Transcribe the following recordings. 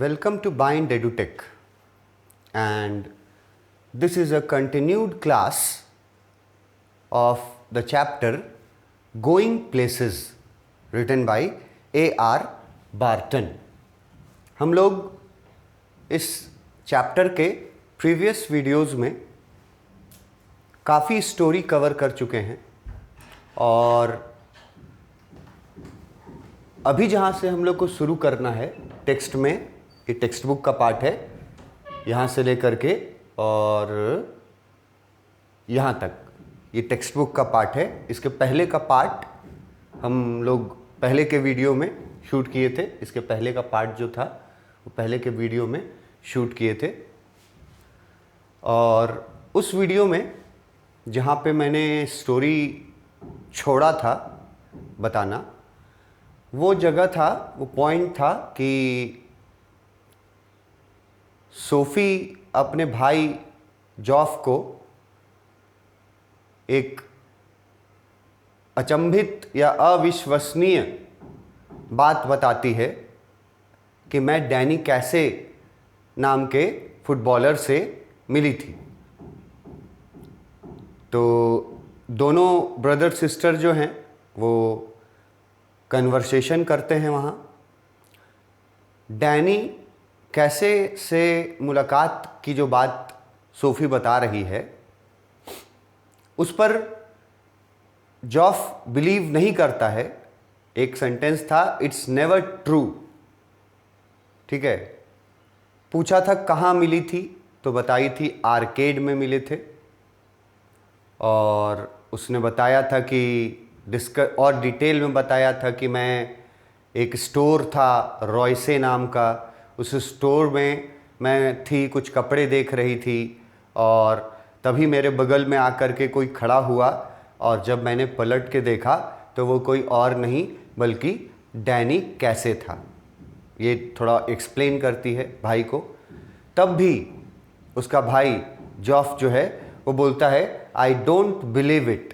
Welcome to Bind EduTech, and this is a continued class of the chapter Going Places written by A.R. Barton. हम लोग इस chapter के previous videos में काफ़ी story cover कर चुके हैं और अभी जहाँ से हम लोग को शुरू करना है टेक्स्ट में, ये टेक्स्ट बुक का पार्ट है, यहाँ से लेकर के और यहाँ तक ये टेक्स्ट बुक का पार्ट है। इसके पहले का पार्ट हम लोग पहले के वीडियो में शूट किए थे। इसके पहले का पार्ट जो था वो पहले के वीडियो में शूट किए थे और उस वीडियो में जहाँ पे मैंने स्टोरी छोड़ा था बताना, वो जगह था, वो पॉइंट था कि सोफ़ी अपने भाई जॉफ को एक अचंभित या अविश्वसनीय बात बताती है कि मैं डैनी कैसे नाम के फुटबॉलर से मिली थी। तो दोनों ब्रदर सिस्टर जो हैं वो कन्वर्सेशन करते हैं वहाँ। डैनी कैसे से मुलाकात की जो बात सोफ़ी बता रही है उस पर जॉफ बिलीव नहीं करता है। एक सेंटेंस था, इट्स नेवर ट्रू। ठीक है, पूछा था कहाँ मिली थी तो बताई थी आर्केड में मिले थे और उसने बताया था कि और डिटेल में बताया था कि मैं एक स्टोर था रॉयसे नाम का, उस स्टोर में मैं थी, कुछ कपड़े देख रही थी और तभी मेरे बगल में आकर के कोई खड़ा हुआ और जब मैंने पलट के देखा तो वो कोई और नहीं बल्कि डैनी कैसे था। ये थोड़ा एक्सप्लेन करती है भाई को। तब भी उसका भाई जॉफ जो है वो बोलता है आई डोंट बिलीव इट,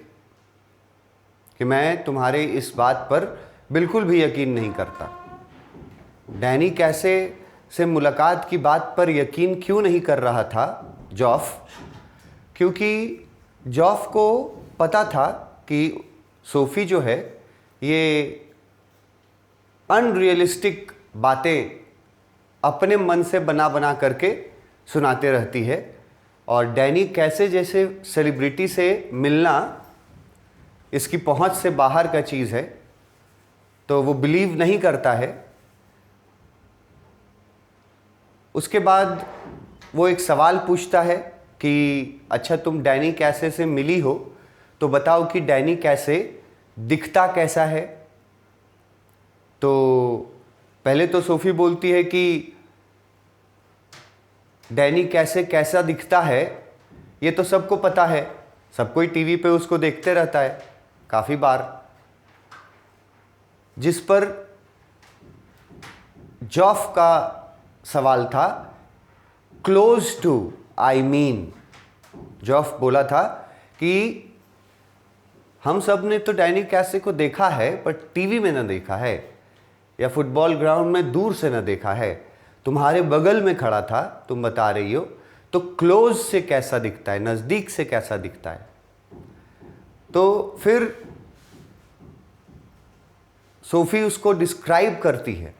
कि मैं तुम्हारे इस बात पर बिल्कुल भी यकीन नहीं करता। डैनी कैसे से मुलाकात की बात पर यकीन क्यों नहीं कर रहा था जॉफ? क्योंकि जॉफ को पता था कि सोफ़ी जो है ये अनरियलिस्टिक बातें अपने मन से बना बना करके सुनाते रहती है और डैनी कैसे जैसे सेलिब्रिटी से मिलना इसकी पहुंच से बाहर का चीज़ है, तो वो बिलीव नहीं करता है। उसके बाद वो एक सवाल पूछता है कि अच्छा तुम डैनी कैसे से मिली हो तो बताओ कि डैनी कैसे दिखता कैसा है। तो पहले तो सोफ़ी बोलती है कि डैनी कैसे कैसा दिखता है ये तो सबको पता है, सब कोई टीवी पे उसको देखते रहता है काफ़ी बार। जिस पर जॉफ का सवाल था close to, I mean Joff बोला था कि हम सब ने तो डैनी कैसे को देखा है पर टीवी में ना देखा है या फुटबॉल ग्राउंड में दूर से ना देखा है, तुम्हारे बगल में खड़ा था, तुम बता रही हो, तो क्लोज से कैसा दिखता है, नज़दीक से कैसा दिखता है। तो फिर सोफ़ी उसको डिस्क्राइब करती है,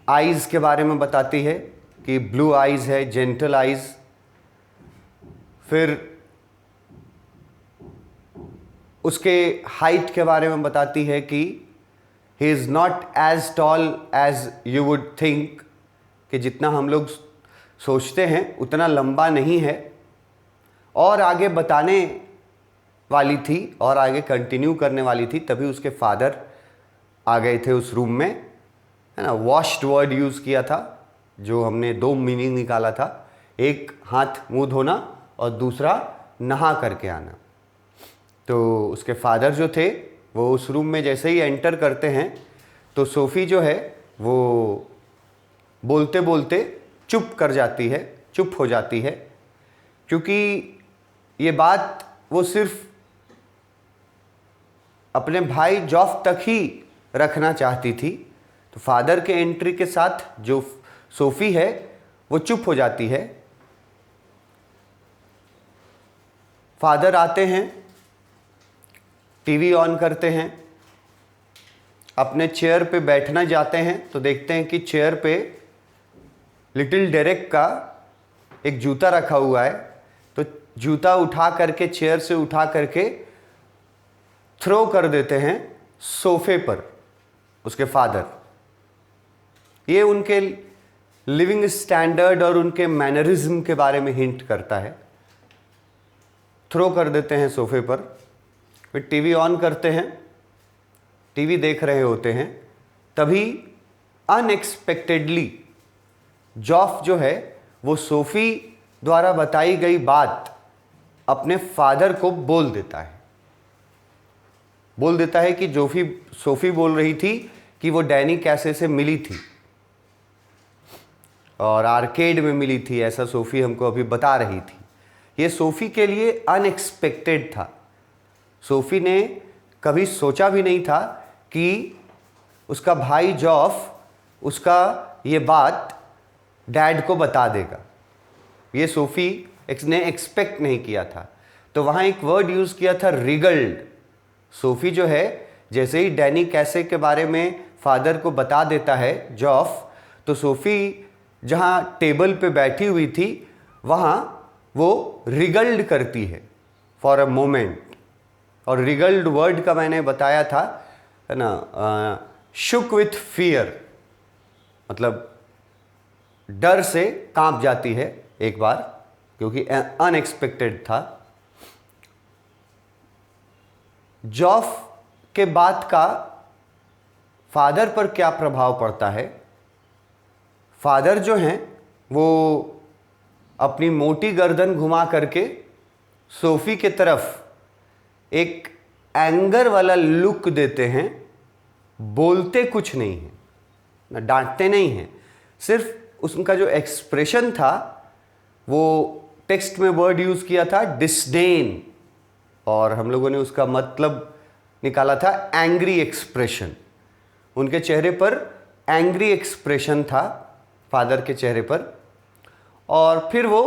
आइज़ के बारे में बताती है कि ब्लू आइज़ है, जेंटल आइज़। फिर उसके हाइट के बारे में बताती है कि he is not as tall as you would think, कि जितना हम लोग सोचते हैं उतना लंबा नहीं है। और आगे बताने वाली थी और आगे कंटिन्यू करने वाली थी, तभी उसके फादर आ गए थे उस रूम में, है ना। वॉश्ड वर्ड यूज़ किया था, जो हमने दो मीनिंग निकाला था, एक हाथ मुंह धोना और दूसरा नहा करके आना। तो उसके फादर जो थे वो उस रूम में जैसे ही एंटर करते हैं तो सोफ़ी जो है वो बोलते बोलते चुप कर जाती है, चुप हो जाती है, क्योंकि ये बात वो सिर्फ अपने भाई जॉफ तक ही रखना चाहती थी। तो फादर के एंट्री के साथ जो सोफ़ी है वो चुप हो जाती है। फादर आते हैं, टीवी ऑन करते हैं, अपने चेयर पे बैठना जाते हैं तो देखते हैं कि चेयर पे लिटिल डेरेक का एक जूता रखा हुआ है। तो जूता उठा करके, चेयर से उठा करके थ्रो कर देते हैं सोफे पर उसके फादर। ये उनके लिविंग स्टैंडर्ड और उनके मैनरिज्म के बारे में हिंट करता है। थ्रो कर देते हैं सोफे पर। फिर टीवी ऑन करते हैं, टीवी देख रहे होते हैं, तभी अनएक्सपेक्टेडली जॉफ जो है वो सोफ़ी द्वारा बताई गई बात अपने फादर को बोल देता है कि सोफ़ी बोल रही थी कि वो डैनी कैसे से मिली थी और आर्केड में मिली थी, ऐसा सोफ़ी हमको अभी बता रही थी। ये सोफ़ी के लिए अनएक्सपेक्टेड था। सोफ़ी ने कभी सोचा भी नहीं था कि उसका भाई जॉफ उसका ये बात डैड को बता देगा। ये सोफ़ी ने एक्सपेक्ट नहीं किया था। तो वहाँ एक वर्ड यूज़ किया था, रिगल्ड। सोफ़ी जो है जैसे ही डैनी कैसे के बारे में फादर को बता देता है जॉफ, तो सोफ़ी जहाँ टेबल पे बैठी हुई थी वहाँ वो रिगल्ड करती है फॉर अ मोमेंट। और रिगल्ड वर्ड का मैंने बताया था, है ना, शुक विथ फियर, मतलब डर से कांप जाती है एक बार, क्योंकि अनएक्सपेक्टेड था। जॉफ के बात का फादर पर क्या प्रभाव पड़ता है? फादर जो हैं वो अपनी मोटी गर्दन घुमा करके सोफ़ी के तरफ एक एंगर वाला लुक देते हैं, बोलते कुछ नहीं हैं, ना डांटते नहीं हैं, सिर्फ उनका जो एक्सप्रेशन था वो टेक्स्ट में वर्ड यूज़ किया था डिस्डेन, और हम लोगों ने उसका मतलब निकाला था एंग्री एक्सप्रेशन। उनके चेहरे पर एंग्री एक्सप्रेशन था, फादर के चेहरे पर, और फिर वो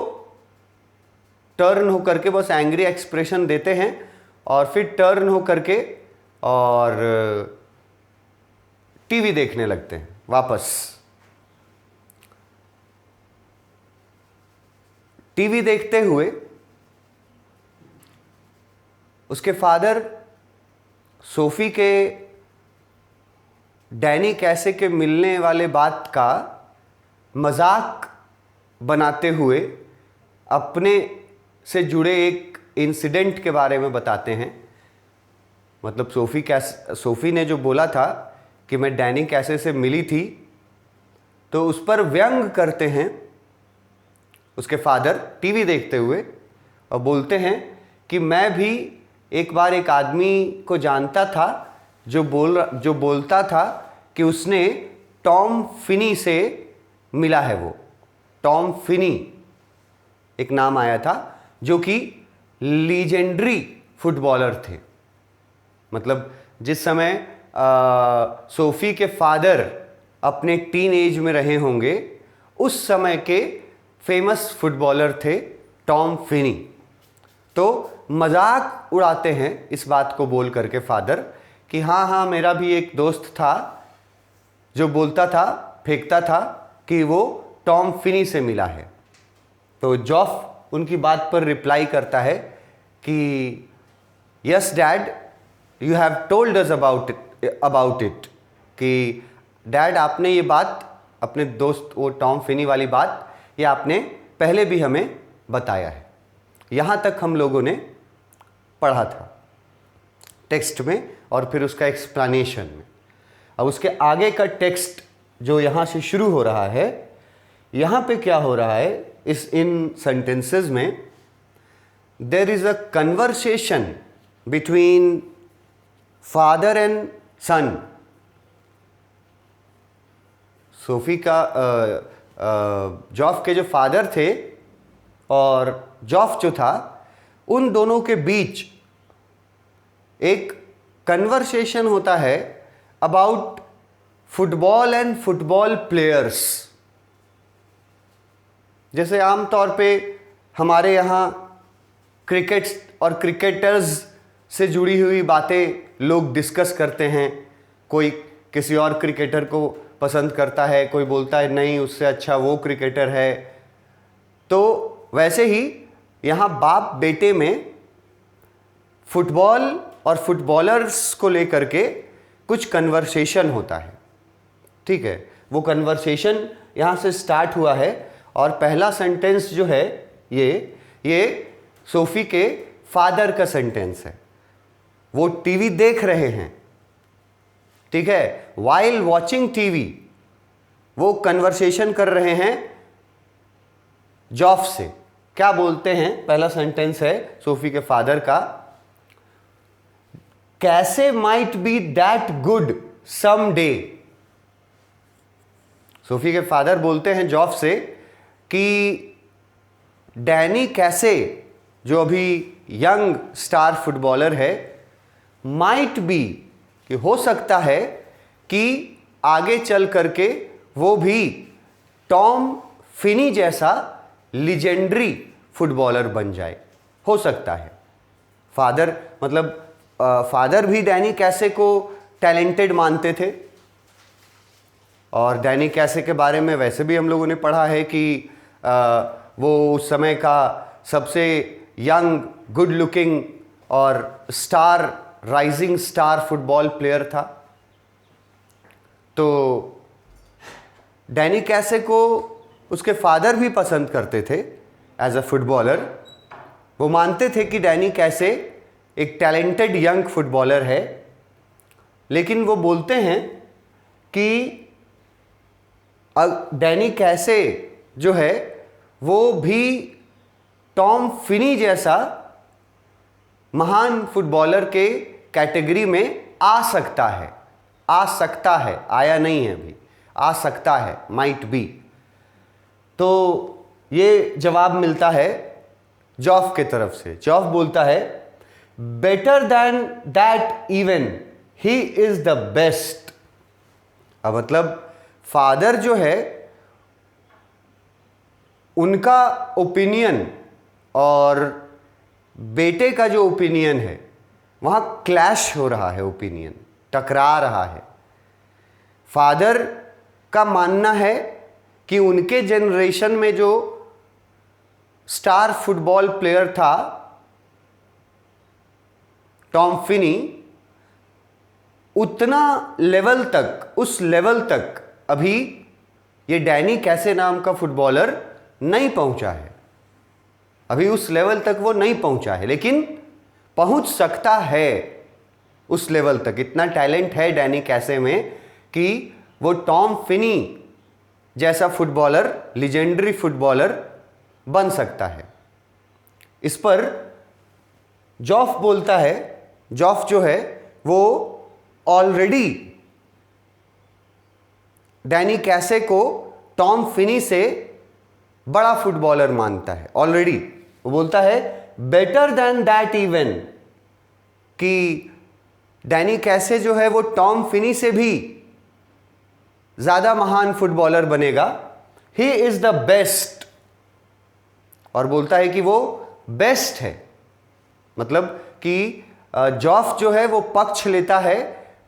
टर्न होकर के बस एंग्री एक्सप्रेशन देते हैं और फिर टर्न होकर के और टीवी देखने लगते हैं वापस। टीवी देखते हुए उसके फादर सोफ़ी के डैनी कैसे के मिलने वाले बात का मजाक बनाते हुए अपने से जुड़े एक इंसिडेंट के बारे में बताते हैं। मतलब सोफ़ी ने जो बोला था कि मैं डैनी कैसे से मिली थी, तो उस पर व्यंग करते हैं उसके फादर टीवी देखते हुए और बोलते हैं कि मैं भी एक बार एक आदमी को जानता था जो बोलता था कि उसने टॉम फिनी से मिला है। वो टॉम फिनी एक नाम आया था जो कि लीजेंडरी फुटबॉलर थे। मतलब जिस समय सोफ़ी के फादर अपने टीन एज में रहे होंगे, उस समय के फेमस फुटबॉलर थे टॉम फिनी। तो मजाक उड़ाते हैं इस बात को बोल करके फादर कि हाँ मेरा भी एक दोस्त था जो बोलता था, फेंकता था कि वो टॉम फिनी से मिला है। तो जॉफ उनकी बात पर रिप्लाई करता है कि yes dad, you have told us about it, कि डैड आपने ये बात, अपने दोस्त वो टॉम फिनी वाली बात, ये आपने पहले भी हमें बताया है। यहाँ तक हम लोगों ने पढ़ा था टेक्स्ट में और फिर उसका एक्सप्लेनेशन में। अब उसके आगे का टेक्स्ट जो यहाँ से शुरू हो रहा है, यहाँ पे क्या हो रहा है इन सेंटेंसेस में, there is a conversation between father and son. Sophie का जॉफ के जो फादर थे और जॉफ जो था, उन दोनों के बीच एक कन्वर्सेशन होता है about football and football players. जैसे आम तौर पे हमारे यहाँ क्रिकेट और क्रिकेटर्स से जुड़ी हुई बातें लोग डिस्कस करते हैं। कोई किसी और क्रिकेटर को पसंद करता है, कोई बोलता है नहीं उससे अच्छा वो क्रिकेटर है। तो वैसे ही यहाँ बाप बेटे में फुटबॉल और फुटबॉलर्स को लेकर के कुछ कन्वर्सेशन होता है, ठीक है। वो कन्वर्सेशन यहाँ से स्टार्ट हुआ है और पहला सेंटेंस जो है ये सोफ़ी के फादर का सेंटेंस है। वो टीवी देख रहे हैं, ठीक है, वाइल वॉचिंग टीवी। वो कन्वर्सेशन कर रहे हैं जॉफ से। क्या बोलते हैं? पहला सेंटेंस है सोफ़ी के फादर का, कैसे might be that good some day. Sophie के फादर बोलते हैं जॉफ से कि डैनी कैसे, जो अभी यंग स्टार फुटबॉलर है, माइट बी, कि हो सकता है कि आगे चल करके वो भी टॉम फिनी जैसा लीजेंडरी फुटबॉलर बन जाए, हो सकता है। फादर मतलब फादर भी डैनी कैसे को टैलेंटेड मानते थे और डैनी कैसे के बारे में वैसे भी हम लोगों ने पढ़ा है कि वो उस समय का सबसे यंग, गुड लुकिंग और star, rising star football player था। तो डैनी कैसे को उसके फादर भी पसंद करते थे एज अ फुटबॉलर। वो मानते थे कि डैनी कैसे एक टैलेंटेड यंग फुटबॉलर है, लेकिन वो बोलते हैं कि डैनी कैसे जो है वो भी टॉम फिनी जैसा महान फुटबॉलर के कैटेगरी में आ सकता है। आ सकता है, आया नहीं है अभी, आ सकता है, माइट बी। तो ये जवाब मिलता है जॉफ के तरफ से। जॉफ बोलता है better than that even he is the best. अब मतलब फादर जो है उनका ओपिनियन और बेटे का जो ओपिनियन है वहाँ क्लैश हो रहा है, ओपिनियन टकरा रहा है। फादर का मानना है कि उनके जनरेशन में जो स्टार फुटबॉल प्लेयर था टॉम फिनी, उतना लेवल तक, उस लेवल तक अभी ये डैनी कैसे नाम का फुटबॉलर नहीं पहुंचा है। अभी उस लेवल तक वो नहीं पहुंचा है, लेकिन पहुंच सकता है उस लेवल तक। इतना टैलेंट है डैनी कैसे में कि वो टॉम फिनी जैसा फुटबॉलर, लीजेंडरी फुटबॉलर बन सकता है। इस पर जॉफ बोलता है, जॉफ जो है वो ऑलरेडी डैनी कैसे को टॉम फिनी से बड़ा फुटबॉलर मानता है ऑलरेडी। वो बोलता है बेटर देन दैट इवन, कि डैनी कैसे जो है वो टॉम फिनी से भी ज़्यादा महान फुटबॉलर बनेगा। ही इज़ द बेस्ट, और बोलता है कि वो बेस्ट है। मतलब कि जॉफ जो है वो पक्ष लेता है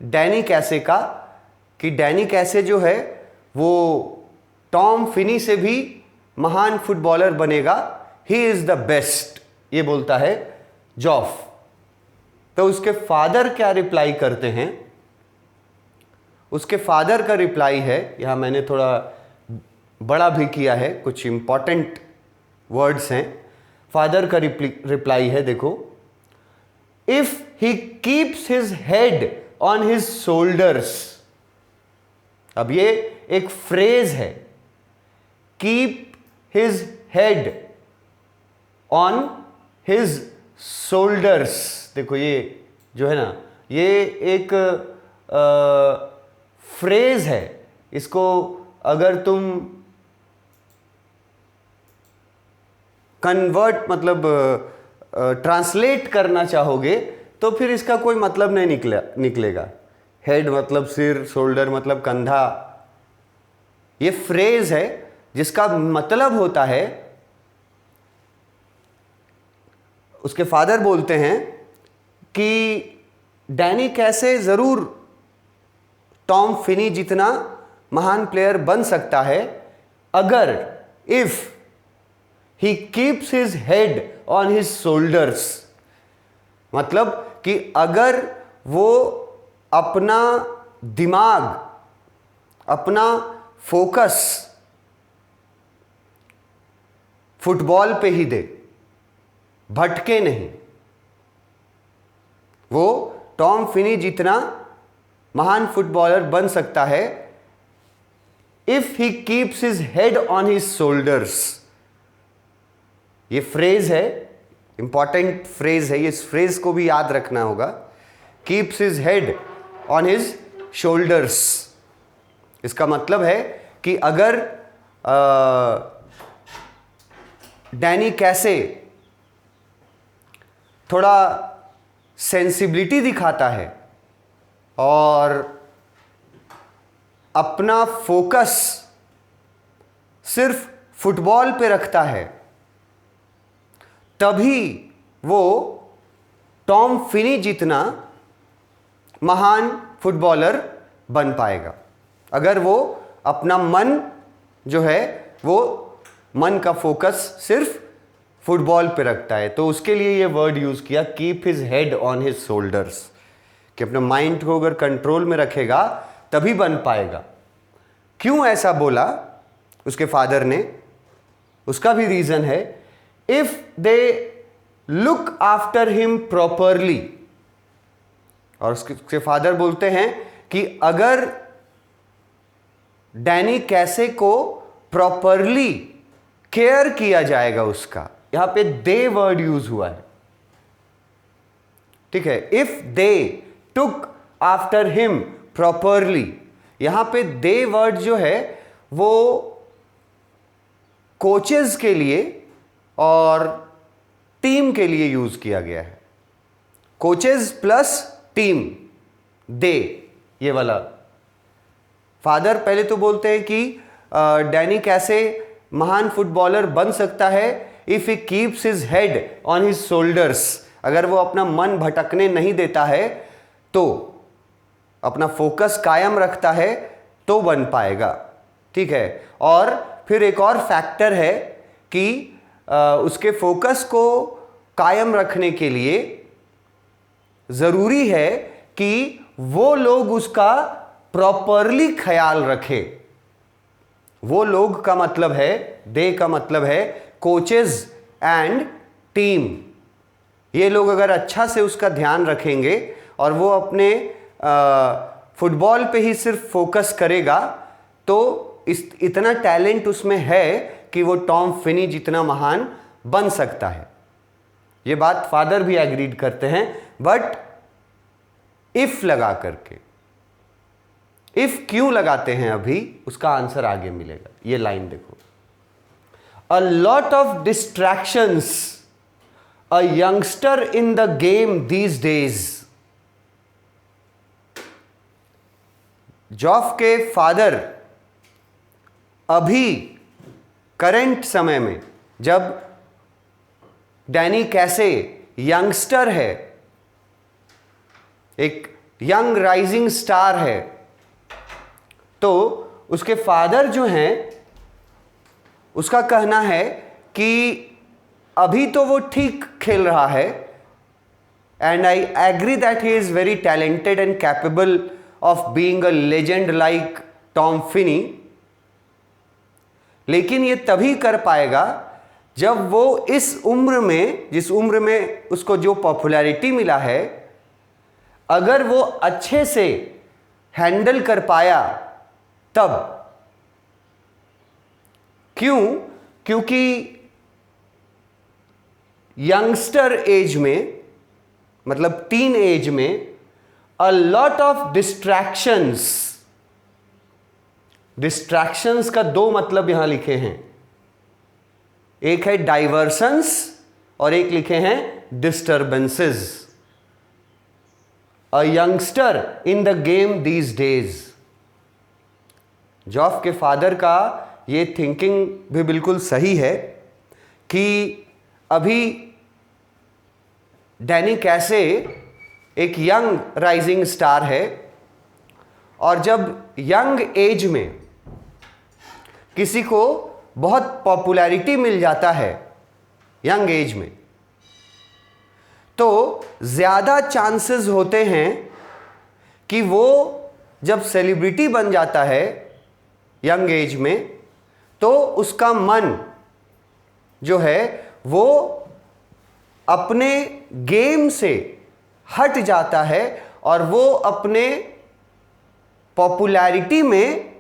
डैनी कैसे का, कि डैनी कैसे जो है वो टॉम फिनी से भी महान फुटबॉलर बनेगा। ही इज़ द बेस्ट, ये बोलता है जॉफ। तो उसके फादर क्या रिप्लाई करते हैं? उसके फादर का रिप्लाई है, यहाँ मैंने थोड़ा बड़ा भी किया है, कुछ इंपॉर्टेंट वर्ड्स हैं। फादर का रिप्लाई है, देखो, if he keeps his head on his shoulders. अब ये एक फ्रेज है, keep his head on his shoulders. देखो ये जो है ना, ये एक फ्रेज है। इसको अगर तुम कन्वर्ट मतलब ट्रांसलेट करना चाहोगे तो फिर इसका कोई मतलब नहीं निकलेगा। हेड मतलब सिर, शोल्डर मतलब कंधा। ये फ्रेज है जिसका मतलब होता है, उसके फादर बोलते हैं कि डैनी कैसे ज़रूर टॉम फिनी जितना महान प्लेयर बन सकता है अगर if he keeps his head on his shoulders. मतलब कि अगर वो अपना दिमाग, अपना फोकस फुटबॉल पे ही दे, भटके नहीं, वो टॉम फिनी जितना महान फुटबॉलर बन सकता है if he keeps his head on his shoulders. ये फ्रेज है, इंपॉर्टेंट फ्रेज है, इस फ्रेज को भी याद रखना होगा। Keeps his head on his shoulders, इसका मतलब है कि अगर डैनी कैसे थोड़ा सेंसिबिलिटी दिखाता है और अपना फोकस सिर्फ फुटबॉल पे रखता है, तभी वो टॉम फिनी जितना महान फुटबॉलर बन पाएगा। अगर वो अपना मन जो है, वो मन का फोकस सिर्फ फुटबॉल पे रखता है, तो उसके लिए ये वर्ड यूज़ किया, keep his head on his shoulders, कि अपने माइंड को अगर कंट्रोल में रखेगा तभी बन पाएगा। क्यों ऐसा बोला उसके फादर ने, उसका भी रीज़न है, if they look after him properly. और उसके फादर बोलते हैं कि अगर डैनी कैसे को प्रॉपरली केयर किया जाएगा उसका, यहां पे दे वर्ड यूज हुआ है, ठीक है। If they took after him properly, यहां पे दे वर्ड जो है वो कोचेस के लिए और टीम के लिए यूज किया गया है। कोचेस प्लस टीम, दे, ये वाला। फादर पहले तो बोलते हैं कि डैनी कैसे महान फुटबॉलर बन सकता है if he keeps his head on his shoulders. अगर वो अपना मन भटकने नहीं देता है, तो अपना फोकस कायम रखता है, तो बन पाएगा, ठीक है। और फिर एक और फैक्टर है कि उसके फोकस को कायम रखने के लिए ज़रूरी है कि वो लोग उसका प्रॉपरली ख्याल रखें। वो लोग का मतलब है, दे का मतलब है कोचेस एंड टीम। ये लोग अगर अच्छा से उसका ध्यान रखेंगे और वो अपने फुटबॉल पे ही सिर्फ फोकस करेगा, तो इतना टैलेंट उसमें है कि वो टॉम फिनी जितना महान बन सकता है। ये बात फादर भी एग्रीड करते हैं, बट इफ लगा करके। इफ क्यों लगाते हैं अभी, उसका आंसर आगे मिलेगा। ये लाइन देखो, a lot of distractions a youngster in the game these days. जॉफ के फादर अभी करंट समय में, जब डैनी कैसे यंगस्टर है, एक यंग राइजिंग स्टार है, तो उसके फादर जो हैं, उसका कहना है कि अभी तो वो ठीक खेल रहा है, and I agree that he is very talented and capable of being a legend like Tom Finney, लेकिन ये तभी कर पाएगा जब वो इस उम्र में, जिस उम्र में उसको जो पॉपुलैरिटी मिला है, अगर वो अच्छे से हैंडल कर पाया तब। क्यों? क्योंकि यंगस्टर एज में, मतलब टीन एज में, अ लॉट ऑफ डिस्ट्रैक्शंस का दो मतलब यहां लिखे हैं, एक है डाइवर्सन्स और एक लिखे हैं disturbances. A youngster in the game these days. जॉफ के फादर का ये थिंकिंग भी बिल्कुल सही है कि अभी डैनी कैसे एक यंग राइजिंग स्टार है, और जब यंग एज में किसी को बहुत पॉपुलैरिटी मिल जाता है यंग एज में, तो ज़्यादा चांसेस होते हैं कि वो जब सेलिब्रिटी बन जाता है यंग एज में, तो उसका मन जो है वो अपने गेम से हट जाता है और वो अपने पॉपुलैरिटी में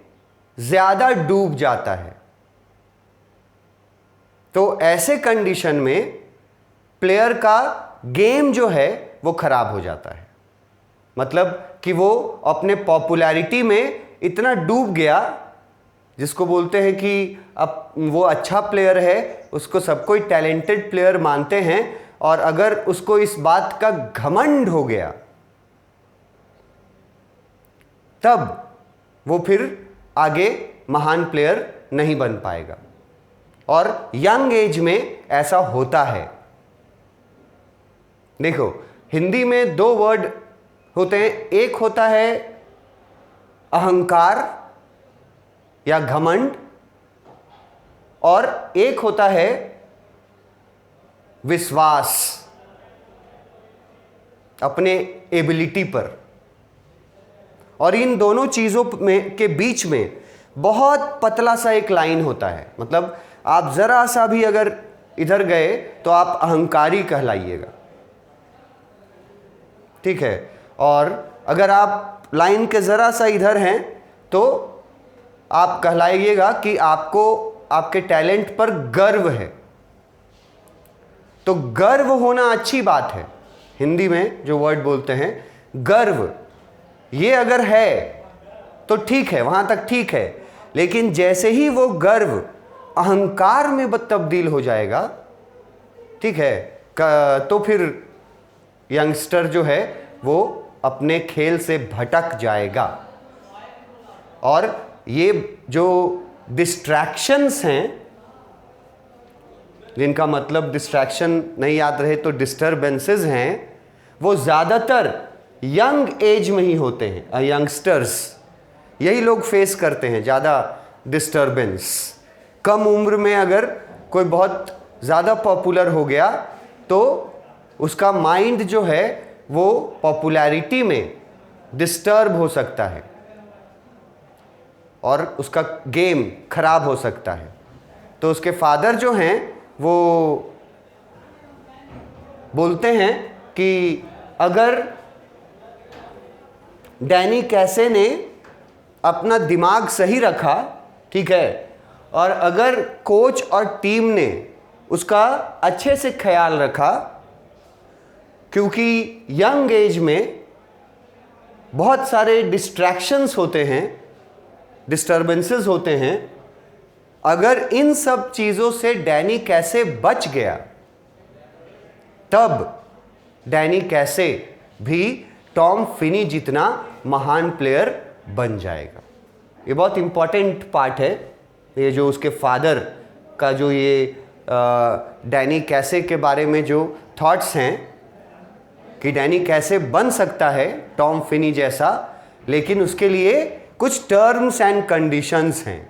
ज़्यादा डूब जाता है। तो ऐसे कंडीशन में प्लेयर का गेम जो है वो खराब हो जाता है, मतलब कि वो अपने पॉपुलैरिटी में इतना डूब गया, जिसको बोलते हैं कि अब वो अच्छा प्लेयर है, उसको सब कोई टैलेंटेड प्लेयर मानते हैं, और अगर उसको इस बात का घमंड हो गया तब वो फिर आगे महान प्लेयर नहीं बन पाएगा। और यंग एज में ऐसा होता है। देखो, हिंदी में दो वर्ड होते हैं, एक होता है अहंकार या घमंड, और एक होता है विश्वास अपने एबिलिटी पर। और इन दोनों चीज़ों में के बीच में बहुत पतला सा एक लाइन होता है, मतलब आप ज़रा सा भी अगर इधर गए तो आप अहंकारी कहलाइएगा, ठीक है, और अगर आप लाइन के ज़रा सा इधर हैं तो आप कहलाइएगा कि आपको आपके टैलेंट पर गर्व है। तो गर्व होना अच्छी बात है, हिंदी में जो वर्ड बोलते हैं गर्व, ये अगर है तो ठीक है, वहाँ तक ठीक है, लेकिन जैसे ही वो गर्व अहंकार में तब्दील हो जाएगा, ठीक है, तो फिर यंगस्टर जो है वो अपने खेल से भटक जाएगा। और ये जो डिस्ट्रैक्शंस हैं, जिनका मतलब डिस्ट्रैक्शन नहीं याद रहे तो डिस्टर्बेंसेस हैं, वो ज़्यादातर यंग एज में ही होते हैं। यंगस्टर्स यही लोग फेस करते हैं ज़्यादा डिस्टर्बेंस। कम उम्र में अगर कोई बहुत ज़्यादा पॉपुलर हो गया तो उसका माइंड जो है वो पॉपुलैरिटी में डिस्टर्ब हो सकता है और उसका गेम खराब हो सकता है। तो उसके फादर जो हैं वो बोलते हैं कि अगर डैनी कैसे ने अपना दिमाग सही रखा, ठीक है, और अगर कोच और टीम ने उसका अच्छे से ख्याल रखा, क्योंकि यंग एज में बहुत सारे डिस्ट्रैक्शंस होते हैं, डिस्टर्बेंसेस होते हैं, अगर इन सब चीज़ों से डैनी कैसे बच गया, तब डैनी कैसे भी टॉम फिनी जितना महान प्लेयर बन जाएगा। ये बहुत इम्पॉर्टेंट पार्ट है, ये जो उसके फादर का जो ये डैनी कैसे के बारे में जो थॉट्स हैं कि डैनी कैसे बन सकता है टॉम फिनी जैसा, लेकिन उसके लिए कुछ टर्म्स एंड कंडीशंस हैं।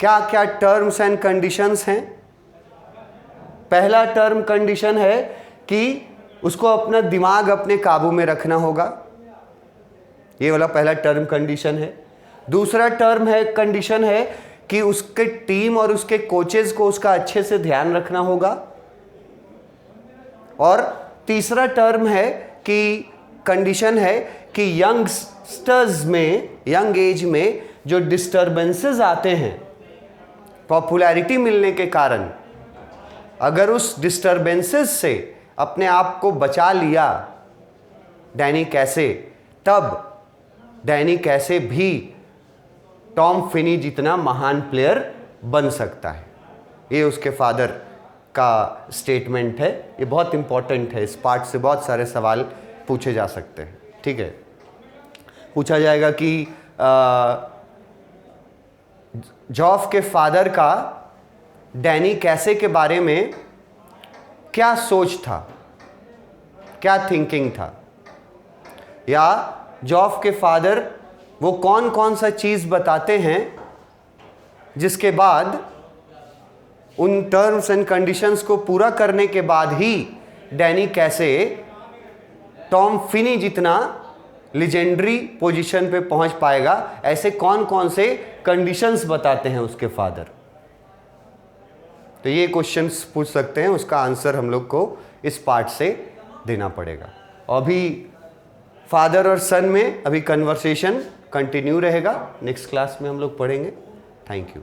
क्या क्या टर्म्स एंड कंडीशंस हैं? पहला टर्म कंडीशन है कि उसको अपना दिमाग अपने काबू में रखना होगा, ये वाला पहला टर्म कंडीशन है। दूसरा टर्म है कंडीशन है कि उसके टीम और उसके कोचेस को उसका अच्छे से ध्यान रखना होगा। और तीसरा टर्म है कि कंडीशन है कि यंगस्टर्स में, यंग एज में जो डिस्टर्बेंसेस आते हैं पॉपुलैरिटी मिलने के कारण, अगर उस डिस्टर्बेंसेस से अपने आप को बचा लिया डैनी कैसे, तब डैनी कैसे भी टॉम फिनी जितना महान प्लेयर बन सकता है। ये उसके फादर का स्टेटमेंट है। ये बहुत इंपॉर्टेंट है, इस पार्ट से बहुत सारे सवाल पूछे जा सकते हैं। ठीक है, पूछा जाएगा कि जॉफ के फादर का डैनी कैसे के बारे में क्या सोच था, क्या थिंकिंग था, या जॉफ के फादर वो कौन कौन सा चीज़ बताते हैं जिसके बाद उन टर्म्स एंड कंडीशंस को पूरा करने के बाद ही डैनी कैसे टॉम फिनी जितना लेजेंडरी पोजीशन पे पहुंच पाएगा, ऐसे कौन कौन से कंडीशंस बताते हैं उसके फादर। तो ये क्वेश्चंस पूछ सकते हैं, उसका आंसर हम लोग को इस पार्ट से देना पड़ेगा। अभी फादर और सन में अभी कन्वर्सेशन कंटिन्यू रहेगा, नेक्स्ट क्लास में हम लोग पढ़ेंगे। Thank you.